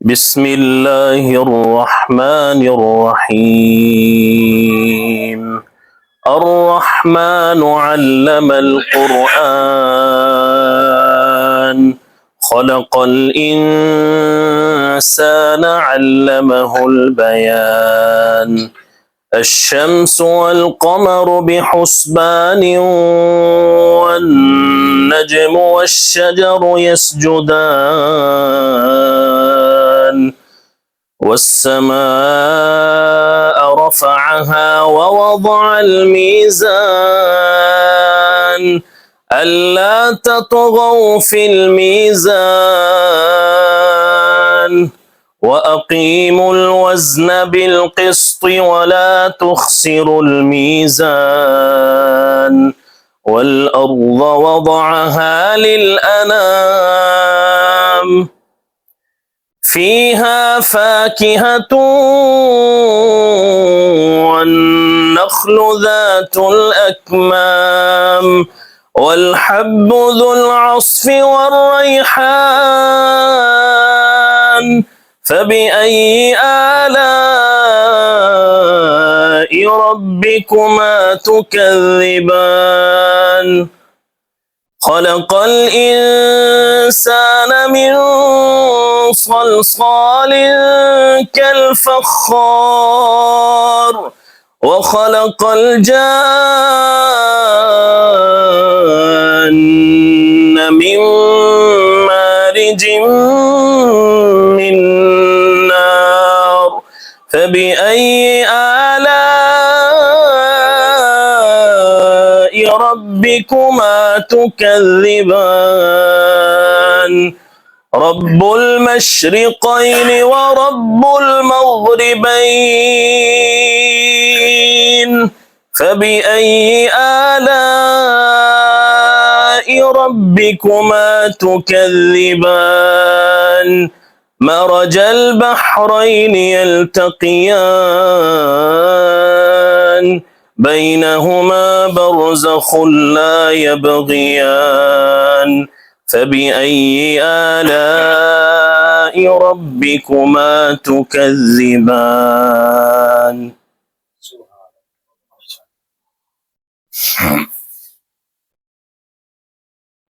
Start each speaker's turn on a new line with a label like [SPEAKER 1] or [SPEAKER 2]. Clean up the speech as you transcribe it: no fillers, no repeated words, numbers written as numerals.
[SPEAKER 1] بسم الله الرحمن الرحيم الرحمن علم القرآن خلق الإنسان علمه البيان الشمس والقمر بحسبان والنجم والشجر يسجدان والسماء رفعها ووضع الميزان ألا تطغوا في الميزان وأقيموا الوزن بالقسط ولا تخسروا الميزان والأرض وضعها للأنام فيها فاكهة والنخل ذات الأكمام والحب ذو العصف والريحان فبأي آلاء ربكما تكذبان خلق الإنسان من صلصال كالفخار وخلق الجان من مارج من نار فبأي آلاء ربكما تكذبان رب المشرقين ورب المغربين فبأي آلاء ربكما تكذبان مرج البحرين يلتقيان بينهما برزخ لا يبغيان فبأي آلاء ربكما تكذبان